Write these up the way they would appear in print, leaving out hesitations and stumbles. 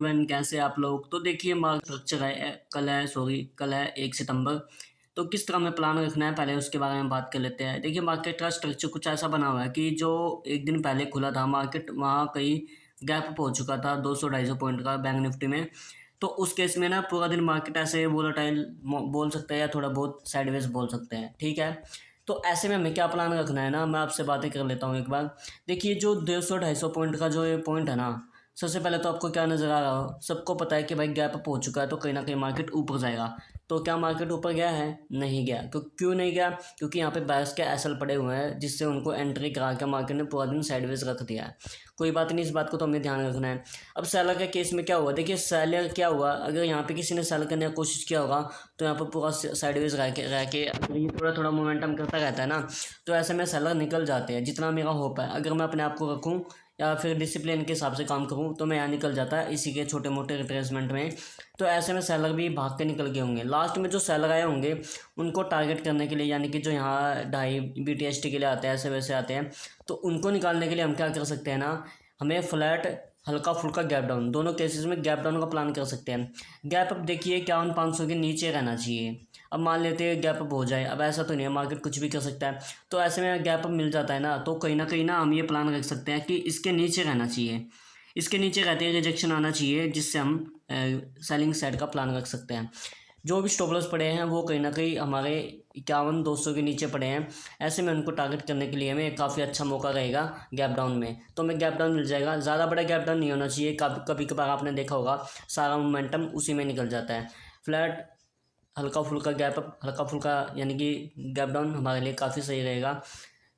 Even कैसे आप लोग। तो देखिए मार्केट स्ट्रक्चर है, कल है 1 सितंबर। तो किस तरह हमें प्लान रखना है पहले उसके बारे में बात कर लेते हैं। देखिए मार्केट का स्ट्रक्चर कुछ ऐसा बना हुआ है कि जो एक दिन पहले खुला था मार्केट, वहाँ कहीं गैप अप हो चुका था 200-250 पॉइंट का बैंक निफ्टी में। तो उस केस में ना पूरा दिन मार्केट ऐसे वोलेटाइल बोल सकते हैं या थोड़ा बहुत साइडवेज बोल सकते हैं, ठीक है। तो ऐसे में हमें क्या प्लान रखना है ना, मैं आपसे बातें कर लेता हूँ एक बार। देखिए जो 200-250 पॉइंट का जो ये पॉइंट है ना, सबसे पहले तो आपको क्या नज़र आ रहा हो, सबको पता है कि भाई गैप अप हो चुका है तो कहीं ना कहीं मार्केट ऊपर जाएगा। तो क्या मार्केट ऊपर गया है? नहीं गया। क्यों नहीं गया? क्योंकि यहाँ पे बायर्स के एसएल पड़े हुए हैं, जिससे उनको एंट्री करा के मार्केट ने पूरा दिन साइडवेज रख दिया है। कोई बात नहीं, इस बात को तो हमें ध्यान रखना है। अब सेलर के केस में क्या हुआ, देखिए सेलर क्या हुआ, अगर यहाँ पे किसी ने सेल करने की कोशिश किया होगा तो यहाँ पर पूरा साइडवेज रह के अगर ये थोड़ा थोड़ा मोमेंटम करता रहता है ना, तो ऐसे में सेलर निकल जाते हैं। जितना मेरा होप है, अगर मैं अपने आप को रखूँ या फिर डिसिप्लिन के हिसाब से काम करूँ तो मैं यहाँ निकल जाता है इसी के छोटे मोटे रिट्रेसमेंट में। तो ऐसे में सेलर भी भाग के निकल गए होंगे। लास्ट में जो सेलर आए होंगे उनको टारगेट करने के लिए, यानी कि जो यहाँ 2.5 BTST के लिए आते हैं, ऐसे वैसे आते हैं, तो उनको निकालने के लिए हम क्या कर सकते हैं ना, हमें फ्लैट हल्का फुल्का गैप डाउन, दोनों केसेस में गैप डाउन का प्लान कर सकते हैं। गैप अप देखिए 51,500 के नीचे रहना चाहिए। अब मान लेते हैं गैप अप हो जाए, अब ऐसा तो नहीं है, मार्केट कुछ भी कर सकता है। तो ऐसे में गैप अप मिल जाता है ना, तो कहीं ना हम ये प्लान रख सकते हैं कि इसके नीचे रहना चाहिए। इसके नीचे रहते हैं रिजेक्शन आना चाहिए, जिससे हम सेलिंग साइड का प्लान रख सकते हैं। जो भी स्टॉप लॉस पड़े हैं वो कहीं ना कहीं हमारे 51,200 के नीचे पड़े हैं। ऐसे में उनको टारगेट करने के लिए हमें काफ़ी अच्छा मौका रहेगा गैप डाउन में। तो हमें गैप डाउन मिल जाएगा, ज़्यादा बड़ा गैप डाउन नहीं होना चाहिए। कभी कभार आपने देखा होगा सारा मोमेंटम उसी में निकल जाता है। फ्लैट हल्का फुल्का गैप अप, हल्का फुल्का यानी कि गैप डाउन हमारे लिए काफ़ी सही रहेगा।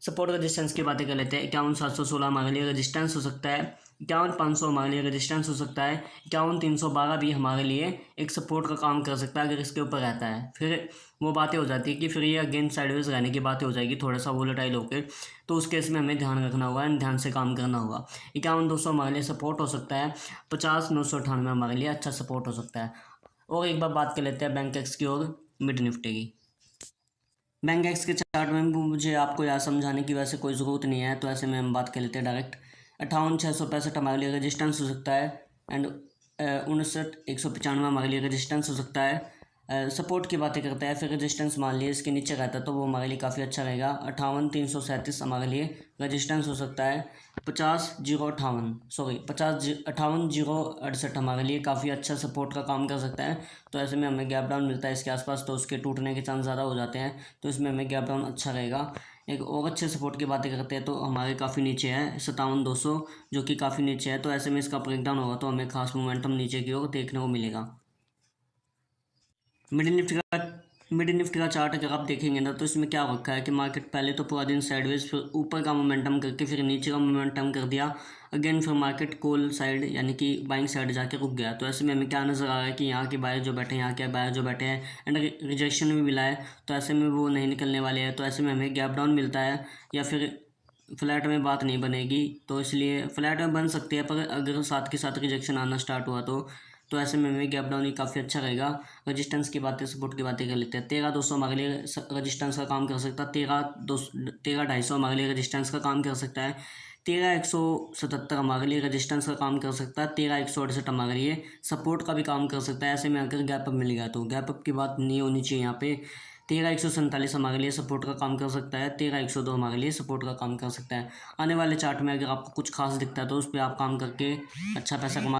सपोर्ट रेजिस्टेंस की बातें कर लेते हैं। 51,716 हमारे लिए रेजिस्टेंस हो सकता है, 51,500 हमारे लिए रेजिस्टेंस हो सकता है, 51,312 भी हमारे लिए एक सपोर्ट का काम कर सकता है अगर इसके ऊपर रहता है। फिर वो बातें हो जाती है कि फिर ये अगेन साइडवेज रहने की बातें हो जाएगी थोड़ा सा वोलेटाइल होकर। तो उस केस में हमें ध्यान रखना होगा एंड ध्यान से काम करना होगा। 51,200 हमारे लिए सपोर्ट हो सकता है, 50,998 हमारे लिए अच्छा सपोर्ट हो सकता है। और एक बार बात कर लेते हैं बैंक एक्स की और मिड निफ्टी की। बैंक एक्स के चार्ट में भी मुझे आपको यार समझाने की वैसे कोई ज़रूरत नहीं है, तो ऐसे में हम बात कर लेते हैं डायरेक्ट। 58,665 हमारे लिए रजिस्टेंस हो सकता है एंड 59,195 हमारे लिए रजिस्टेंस हो सकता है। सपोर्ट की बातें करते हैं, फिर रेजिस्टेंस मान लिए इसके नीचे रहता है तो वो हमारे लिए काफ़ी अच्छा रहेगा। 58,337 हमारे लिए रेजिस्टेंस हो सकता है। 58,068 हमारे लिए काफ़ी अच्छा सपोर्ट का काम कर सकता है। तो ऐसे में हमें गैप डाउन मिलता है इसके आसपास, तो उसके टूटने के चांस ज़्यादा हो जाते हैं, तो इसमें हमें गैप डाउन अच्छा रहेगा। एक और अच्छे सपोर्ट की बातें करते हैं तो हमारे काफ़ी नीचे है 57,200, जो कि काफ़ी नीचे है। तो ऐसे में इसका ब्रेकडाउन होगा तो हमें खास मोमेंटम नीचे की ओर देखने को मिलेगा। मिड निफ्टी का चार्ट अगर आप देखेंगे ना, तो इसमें क्या रखा है कि मार्केट पहले तो पूरा दिन साइडवेज, फिर ऊपर का मोमेंटम करके फिर नीचे का मोमेंटम कर दिया अगेन, फिर मार्केट कॉल साइड यानी कि बाइंग साइड जाके रुक गया। तो ऐसे में हमें क्या नज़र आ रहा है कि यहाँ के बायर जो बैठे हैं, यहाँ के बायर जो बैठे हैं एंड रिजेक्शन भी मिला है, तो ऐसे में वो नहीं निकलने वाले हैं। तो ऐसे में हमें गैप डाउन मिलता है या फिर फ्लैट में बात नहीं बनेगी, तो इसलिए फ्लैट में बन सकती है, पर अगर साथ के साथ रिजेक्शन आना स्टार्ट हुआ तो ऐसे में हमें गैप डाउन ही काफ़ी अच्छा रहेगा। रजिस्टेंस की बातें, सपोर्ट की बातें कर लेते हैं। 13,200 हमारे लिए रजिस्टेंस का काम कर सकता है, 13,250 हमारे लिए रजिस्टेंस का काम कर सकता है, 13,177 हमारे लिए रजिस्टेंस का काम कर सकता है, 13,168 हमारे लिए सपोर्ट का भी काम कर सकता है। ऐसे में अगर गैप अप मिल गया तो गैप अप की बात नहीं होनी चाहिए यहाँ पे। 13,147 हमारे लिए सपोर्ट का काम कर सकता है, 13,102 हमारे लिए सपोर्ट का काम कर सकता है। आने वाले चार्ट में अगर आपको कुछ खास दिखता है तो उस पर आप काम करके अच्छा पैसा कमा